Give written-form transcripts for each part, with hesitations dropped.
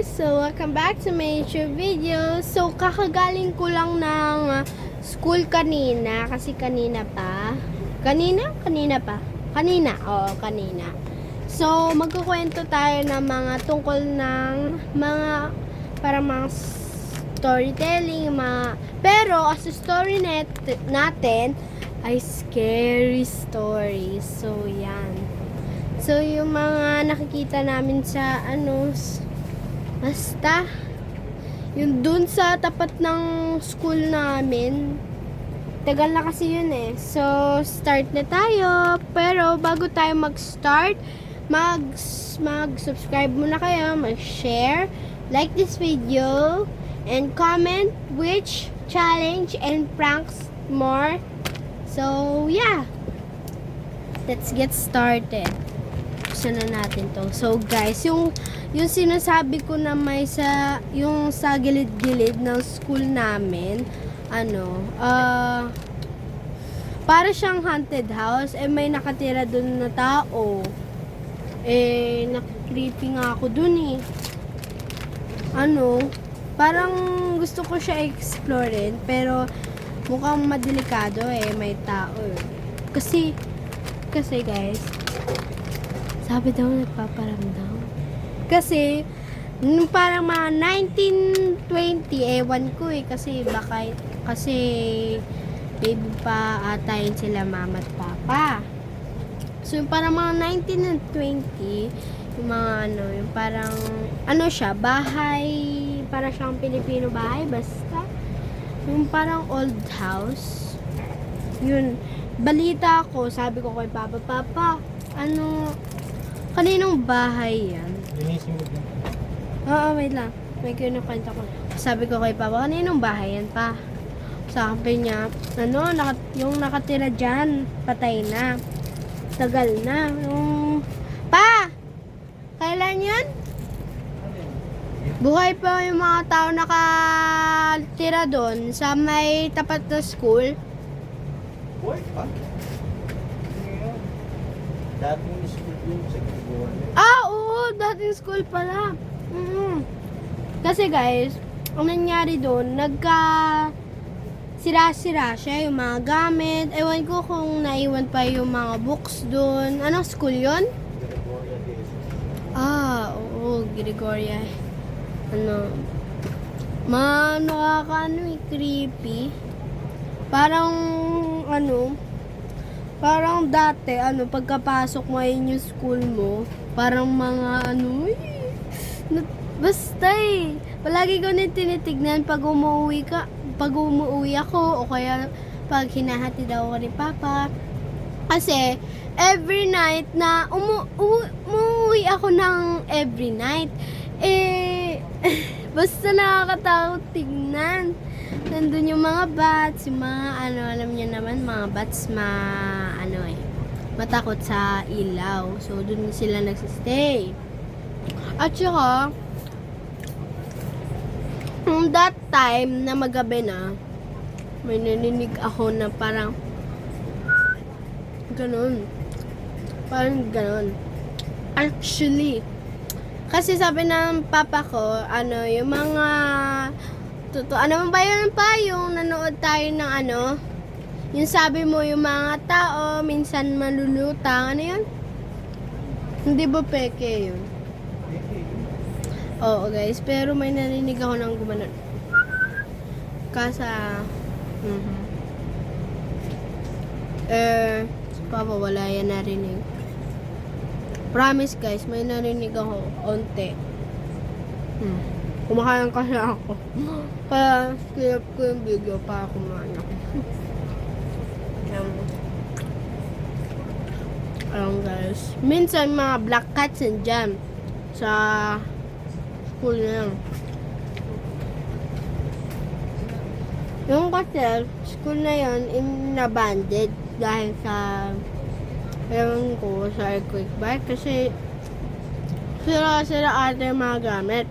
guys! So, welcome back to my YouTube video. So, kakagaling ko lang ng school kanina. Kasi kanina pa. Kanina? Oo, kanina. So, magkukwento tayo ng mga tungkol ng mga parang mga storytelling, pero as a story natin ay scary stories. So, yan. So, yung mga nakikita namin sa basta yung dun sa tapat ng school namin, tagal na kasi yun eh. So, start na tayo. Pero bago tayo mag-start, mag-subscribe muna kayo, mag-share, like this video, and comment which challenge and pranks more. So, yeah. Let's get started. Buksan na natin to. So, guys, yung sinasabi ko na may yung sa gilid-gilid ng school namin, para siyang haunted house, may nakatira dun na tao. Nakikreepy nga ako dun eh. Parang gusto ko siya explorein, pero mukhang madelikado may tao eh. Kasi guys, sabi daw nagpaparamdam. Kasi, nung parang mga 1920, ewan ko eh, kasi baby pa atayin sila mama at papa. So, yung parang mga 19 and 20, yung mga yung parang, siya, bahay, parang siyang Pilipino bahay, basta. Yung parang old house. Yun, balita ko, sabi ko kay Papa, kaninong bahay yan? Oo, wait lang. May kinukwenta ko. Sabi ko kay Papa, kaninong bahay yan pa? Sabi niya, yung nakatira dyan, patay na. Tagal na. Pa! Kailan yan? Buhay pa yung mga tao nakatira doon sa may tapat na school. Buhay pa? Dating school yun sa Gregoria. Oo, dating school pala. Kasi guys, ang nangyari doon, sira-sira siya, yung mga gamit. Ewan ko kung naiwan pa yung mga books doon. Anong school yun? Gregoria Days. Oo, Gregoria. Creepy. Parang dati, pagkapasok mo yun yung school mo, parang mga basta palagi ko na tinitignan pag umuwi ako, o kaya pag hinahatid ako ni Papa. Kasi, every night na umuwi ako ng every night, basta nakakatakot tignan. Nandun yung mga bats, yung mga alam niyo naman, mga bats matakot sa ilaw. So, dun sila nagsistay. At saka, that time na magabi na, may naninig ako na parang ganun. Actually, kasi sabi ng papa ko, yung mga ano ba yun pa? Yung nanood tayo ng yung sabi mo yung mga tao minsan malulutang. Ano yun? Hindi ba peke yun? Oo guys, pero may narinig ako ng gumanon. Kasa si Papa wala yan narinig. Promise guys, may narinig ako onte. Kumakain kasi ako. Kaya skip ko yung video para kumain ako. Guys. Minsan mga black cats nandyan sa school na yan. Yung kasi, school na yun, inabandoned dahil sa earthquake ba? Kasi sira-sira ate yung mga gamit.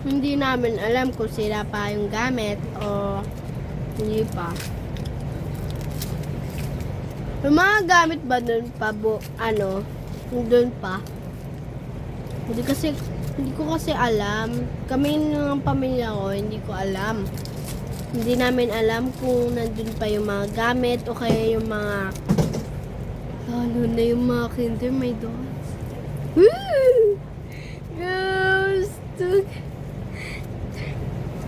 Hindi namin alam kung sila pa yung gamit o hindi pa. Yung mga gamit ba nun pa Doon pa. Hindi ko kasi alam. Kami ng pamilya ko, hindi ko alam. Hindi namin alam kung nandun pa yung mga gamit o kaya yung mga lalo na yung mga kinder, my dolls. Woo! Ghost!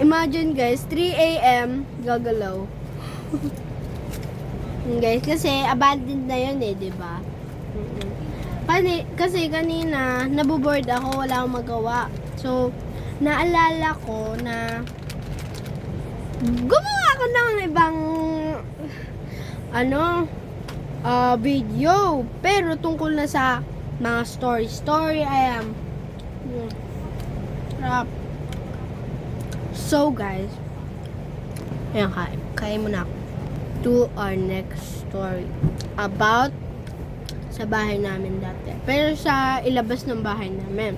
Imagine guys, 3 a.m. gagalaw. Guys, kasi abandoned na yun di ba? Kasi kanina, naboboard ako, wala akong magawa. So, naalala ko na gumawa ako ng ibang video. Pero tungkol na sa mga story. So, guys, ayan, kain muna ako. To our next story about sa bahay namin dati. Pero sa ilabas ng bahay namin.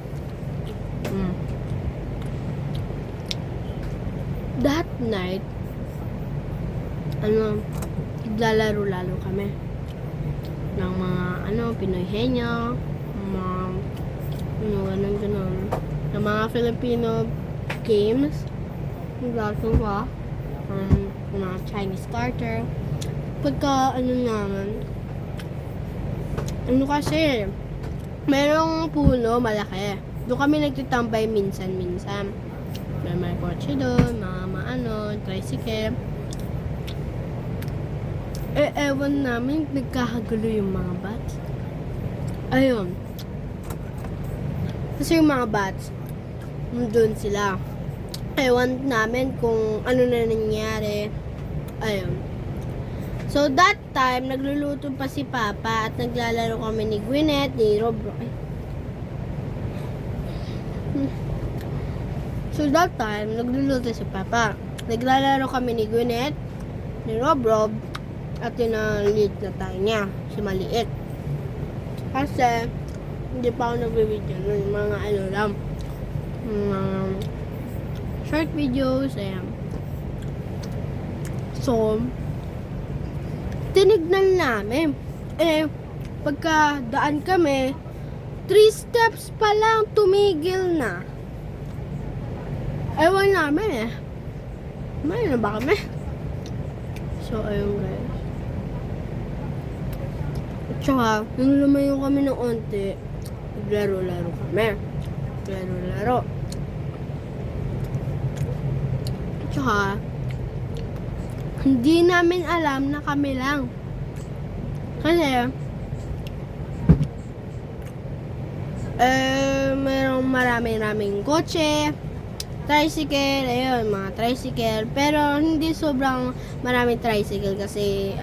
That night, naglalaro-laro kami ng mga Pinoy henyo, mga ganun. Ng mga Filipino games. Naglalaro pa. Mga Chinese starter. Pagka naman, kasi, merong puno malaki. Doon kami nagtitambay minsan-minsan. May kotse doon, mga tricycle. Ewan namin, nagkakagulo yung mga bats. Ayun. Kasi yung mga bats, doon sila. Ewan namin kung ano na nangyari. Ayun. So, that time, nagluluto pa si Papa at naglalaro kami ni Gwyneth, ni Robro. So, that time, nagluluto si Papa. Naglalaro kami ni Gwyneth, ni Robrob, at yung liit na tayo niya, si Maliit. Kasi, hindi pa ako nag-video nun, mga lang, mga short videos, ayan. So, tinignan namin. Pagka daan kami, 3 steps pa lang, tumigil na. Ewan namin May na ba kami? So, ayun guys. At saka, nung lumayo kami ng onte, naglaro-laro kami. Laro-laro. At saka, hindi namin alam na kami lang. Kasi, mayroong maraming kotse, tricycle, ayun, mga tricycle. Pero, hindi sobrang maraming tricycle kasi,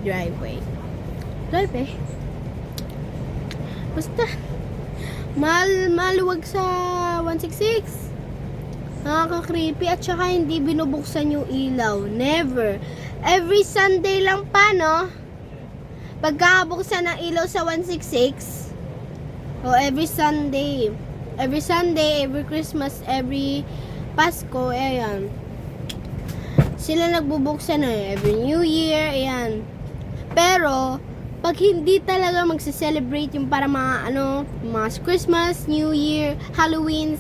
driveway. Basta, maluwag sa 166. Nakaka-creepy at saka hindi binubuksan yung ilaw. Never. Every Sunday lang pa, no? Pagkabuksan ng ilaw sa 166. O, every Sunday. Every Sunday, every Christmas, every Pasko, ayan. Sila nagbubuksan every New Year, ayan. Pero, pag hindi talaga magse-celebrate yung para mga mga Christmas, New Year, Halloween,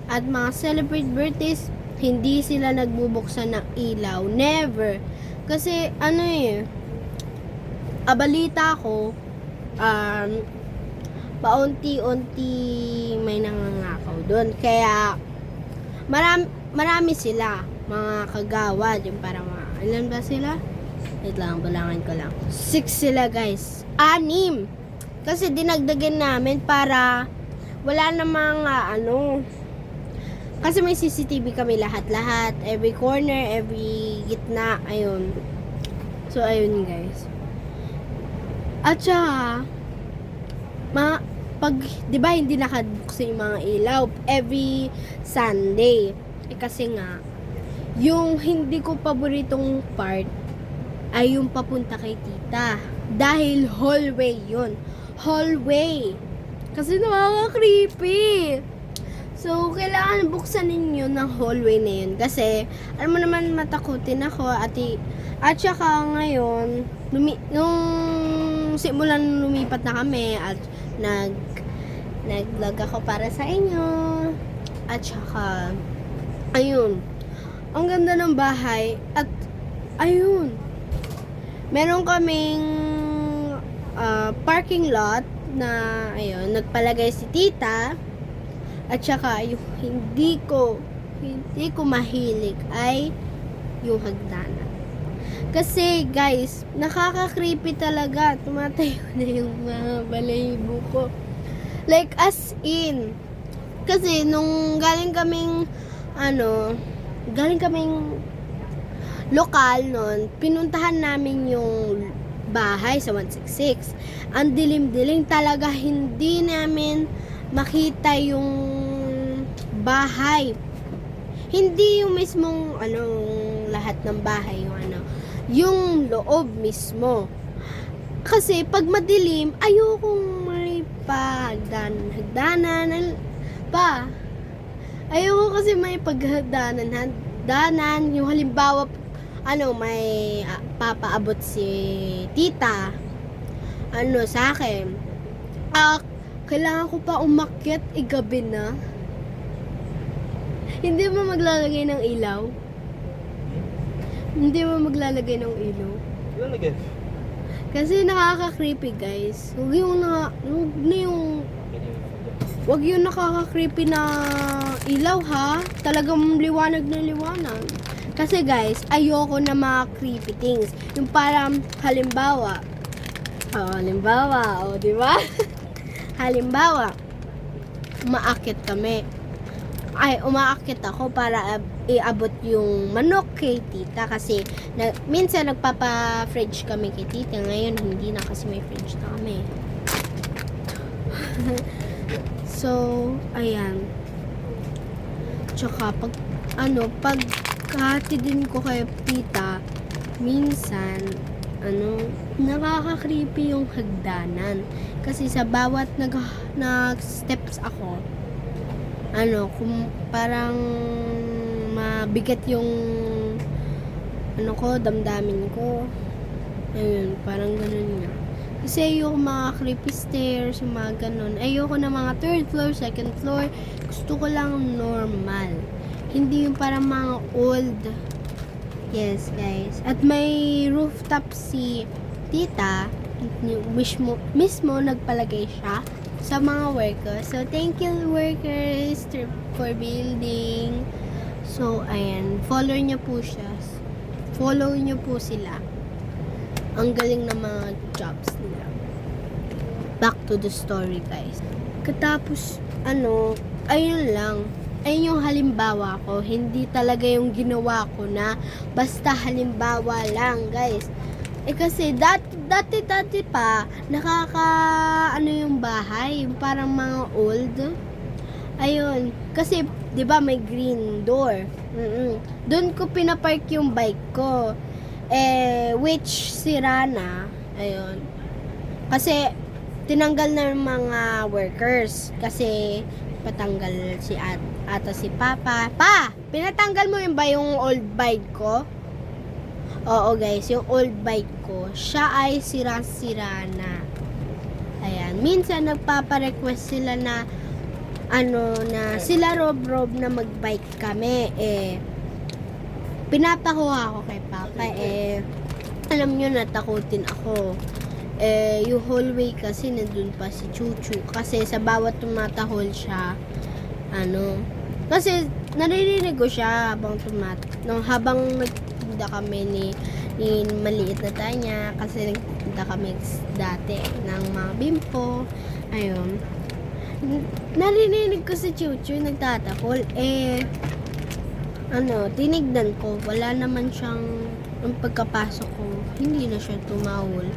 at mga celebrate birthdays, hindi sila nagbubuksan ng ilaw. Never. Kasi, balita ko, paunti-unti may nangangakaw doon. Kaya, marami sila, mga kagawad, yung parang ilan ba sila? Wait lang, bulangan ko lang. 6 sila guys. 6. Kasi dinagdagan namin para wala namang kasi may CCTV kami lahat-lahat. Every corner, every gitna. Ayun. So, ayun guys. At saka, di ba hindi nakabuksan yung mga ilaw every Sunday. Kasi nga, yung hindi ko paboritong part ay yung papunta kay tita. Dahil hallway yun. Hallway. Kasi nakaka-creepy. So, kailangan buksan ninyo ng hallway na yun. Kasi, alam mo naman matakutin ako. At saka ngayon, nung simulan lumipat na kami at nag-vlog ako para sa inyo. At saka, ayun, ang ganda ng bahay. At, ayun, meron kaming parking lot na, ayun, nagpalagay si tita. At saka, yung hindi ko mahilig ay yung hagdanan. Kasi, guys, nakaka-creepy talaga. Tumatayo na yung mga balahibo ko. Like, as in. Kasi, nung galing kaming lokal nun, pinuntahan namin yung bahay sa 166. Ang dilim-dilim talaga, hindi namin makita yung bahay. Hindi yung mismong lahat ng bahay, yung loob mismo. Kasi pag madilim, ayokong may hagdanan pa. Ayoko kasi may paghagdanan, yung halimbawa may papaabot si tita sa akin. Kailangan ko pa umakyat, gabi na. Hindi mo maglalagay ng ilaw? Hindi mo maglalagay ng ilaw? Ilalagay. Kasi nakaka-creepy, guys. Wag yung nakaka-creepy na ilaw, ha? Talagang liwanag na liwanag. Kasi, guys, ayoko na mga creepy things. Yung parang halimbawa, di ba? Halimbawa, umaakit ako para iabot yung manok kay tita kasi minsan nagpapa-fridge kami kay tita. Ngayon hindi na kasi may fridge na kami. So, ayan. Tsaka pag kahatidin ko kay tita, minsan nakaka-creepy yung hagdanan. Kasi sa bawat nag-steps ako, kung parang mabigat yung damdamin ko. Ayun, parang ganun nga. Kasi ayoko mga creepy stairs, yung mga ganun. Ayoko na mga third floor, second floor. Gusto ko lang normal. Hindi yung parang mga old. Yes, guys. At may rooftop si tita. Mismo nagpalagay siya sa mga workers. So, thank you workers for building. So, ayan. Follow niyo po sila. Ang galing ng mga jobs nila. Back to the story, guys. Katapos, ayun lang. Ayun yung halimbawa ko. Hindi talaga yung ginawa ko na basta halimbawa lang, guys. Kasi dati pa, yung bahay, yung parang mga old. Ayun, kasi, di ba may green door. Doon ko pinapark yung bike ko. Which sira na. Ayun. Kasi, tinanggal na yung mga workers. Kasi, patanggal ata si Papa. Pa! Pinatanggal mo yun ba yung old bike ko? Oo, guys, yung old bike ko, siya ay sira-sira na. Ayan, minsan nagpapa-request sila na na sila Rob na mag-bike kami. Pinapakuha ako kay Papa. Alam nyo, natakutin ako. Yung hallway kasi nandun pa si Chuchu. Kasi sa bawat tumatahol siya, kasi naririnig ko siya habang nagtinda kami ni maliit na Tanya, kasi nagtinda kami dati ng mga bimpo. Ayun. Narinig ko si Chuchu nagtatakol. Tinignan ko, wala naman siyang, ang pagkapasok ko, hindi na siya tumahol.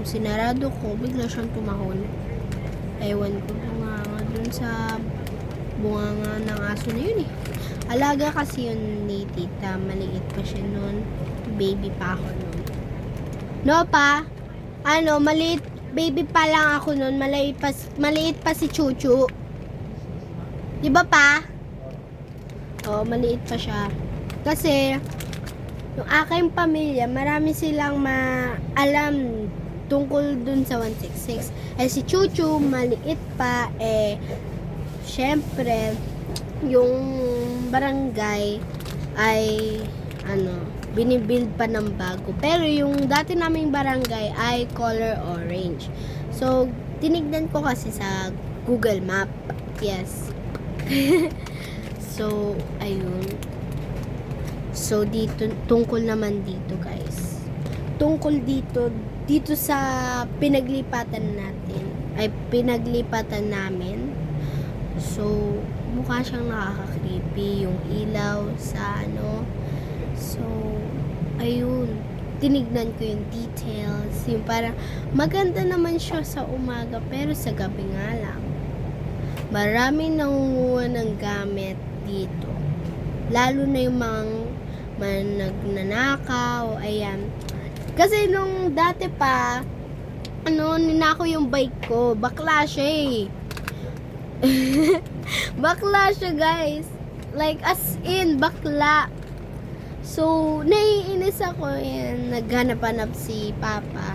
Sinarado ko, bigla siyang tumahol. Ewan ko nga dun sa bunganga ng aso na yun. Alaga kasi yun ni tita, maliit pa siya nun, baby pa ako nun. No pa? Maliit, baby pa lang ako nun, maliit pa si Chuchu. Di ba pa? Maliit pa siya. Kasi, yung aking pamilya, marami silang alam tungkol dun sa 166. Eh si Chuchu, maliit pa, syempre, yung barangay ay, binibuild pa ng bago. Pero yung dati naming barangay ay color orange. So, tinignan ko kasi sa Google Map. Yes. So, ayun. So, dito, tungkol naman dito, guys. Tungkol dito sa pinaglipatan namin. So, mukha siyang nakaka-creepy yung ilaw sa So, ayun. Tinignan ko yung details. Yung parang maganda naman siya sa umaga pero sa gabi nga lang. Maraming nangunguha ng gamit dito. Lalo na yung mga nagnanakaw. Ayan. Kasi nung dati pa, ninako yung bike ko. Bakla siya eh. Bakla siya, guys. Like, as in, bakla. So, naiinis ako. Ayan, naghanap-hanap si Papa.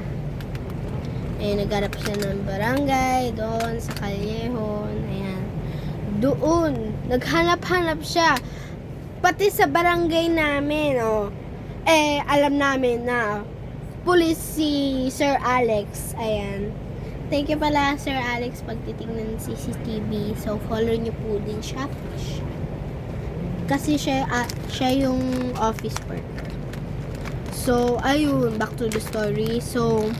Naghanap siya ng barangay, doon, sa Callejon. Ayan. Doon, naghanap-hanap siya. Pati sa barangay namin, alam namin na pulis si Sir Alex. Ayan. Thank you pala, Sir Alex, pag titingnan ng CCTV. So, follow niyo po din siya. Kasi siya yung office worker. So, ayun, back to the story. So,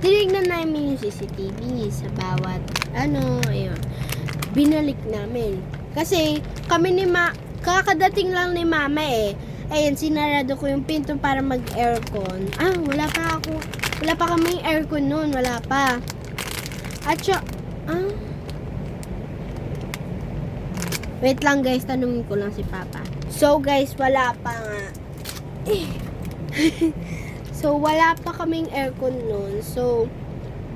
tinignan namin yung CCTV sa bawat, ayun. Binalik namin. Kasi, kami kakadating lang ni Mama Ayan, sinarado ko yung pinto para mag-aircon. Wala pa kaming aircon noon, wala pa. At wait lang guys, tanungin ko lang si Papa. So guys, wala pa nga. So, wala pa kaming aircon noon. So,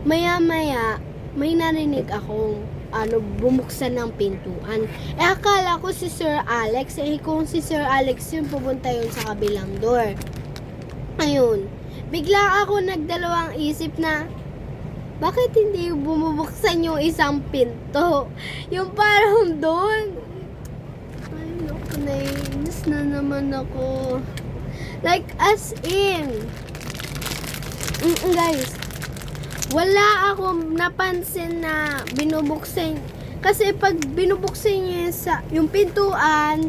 maya-maya, may narinig akong bumuksan ng pintuan. Akala ko si Sir Alex. Kung si Sir Alex yun, pupunta yun sa kabilang door. Ayun. Bigla ako nagdalawang isip na, bakit hindi bumubuksan yung isang pinto? Yung parang doon. Ay, naku, nainis na naman ako. Like, as in. Guys, wala akong napansin na binubuksan. Kasi pag binubuksan niya yung pintuan,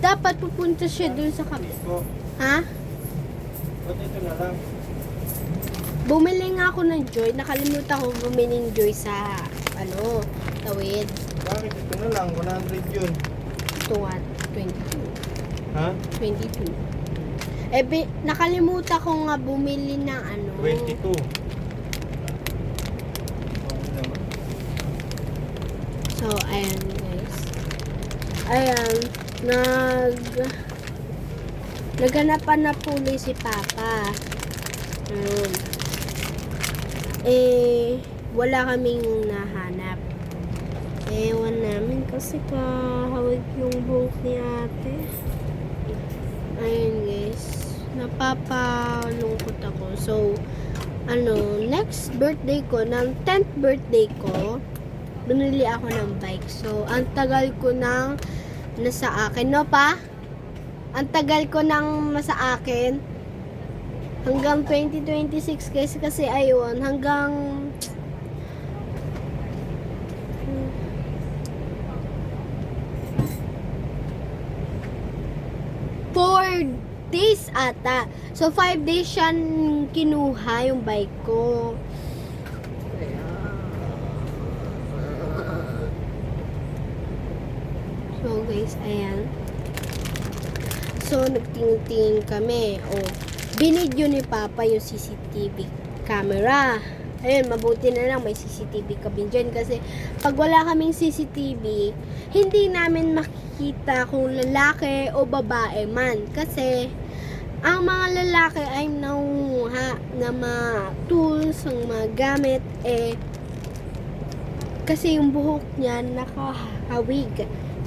dapat pupunta siya dun sa kabila. Ha? Ba't ito na lang? Bumili nga ako ng Joy. Nakalimutan ko bumili ng Joy sa, tawid. Bakit ito na lang? 100 yun. Ito, 22. Ha? 22. Nakalimutan ko nga bumili ng 22. So, ayan guys. Ayan, naghanapan na puli si Papa. Wala kaming nahanap. Ewan namin kasi kahawig yung buhok ni ate. Ayun guys, napapalungkot ako. So, next birthday ko, ng 10th birthday ko, binili ako ng bike. So, ang tagal ko nang nasa akin. No pa? Ang tagal ko nang nasa akin. Hanggang 2026 guys. Kasi ayun, hanggang 4 days ata. So, 5 days siya kinuha yung bike ko. So, guys, ayan. So, nagtingin-tingin kami. Binidyo ni Papa yung CCTV camera. Ayun, mabuti na lang may CCTV kami dyan. Kasi, pag wala kaming CCTV, hindi namin makikita kung lalaki o babae man. Kasi, ang mga lalaki ay nanguha na mga tools, ang mga gamit, kasi yung buhok niya nakahawig.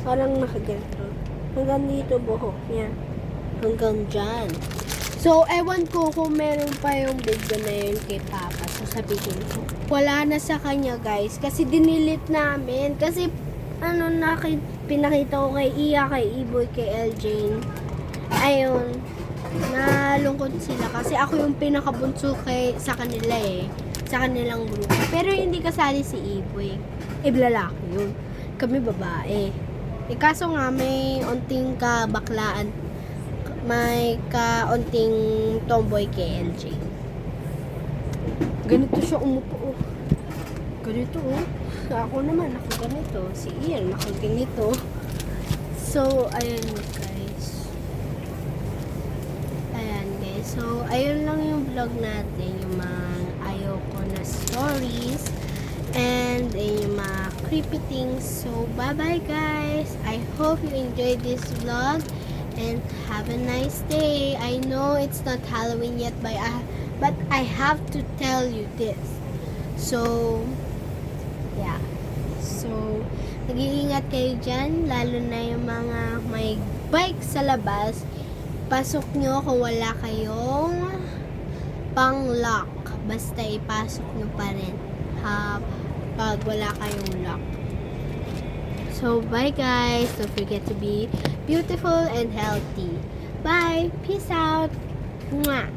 Parang nakaganto. Hanggang dito buhok niya. Hanggang dyan. So, So, ewan ko kung meron pa yung video na yun kay Papa. So, sabihin ko, wala na sa kanya, guys. Kasi dinilit namin. Kasi, pinakita ko kay Iya, kay Iboy, kay Eljane. Ayun, nalungkot sila. Kasi ako yung pinakabunso sa kanila eh. Sa kanilang grupo. Pero hindi kasali si Iboy. Lalaki yun. Kami babae. Kaso nga, may unting kabaklaan. May kaunting tomboy kay LJ. Ganito siya umupo. Ganito Ako naman, ako ganito. Si Ian, ako ganito. So, ayan guys. So, ayun lang yung vlog natin. Yung mga ayoko na stories. And yung mga creepy things. So, bye-bye guys. I hope you enjoyed this vlog. And have a nice day. I know it's not Halloween yet, but I have to tell you this. So, yeah. So, nag-iingat kayo dyan, lalo na yung mga may bike sa labas. Pasok nyo kung wala kayong pang-lock. Basta ipasok nyo pa rin pag wala kayong lock. So, bye guys. Don't forget to be beautiful and healthy. Bye. Peace out. Mwah.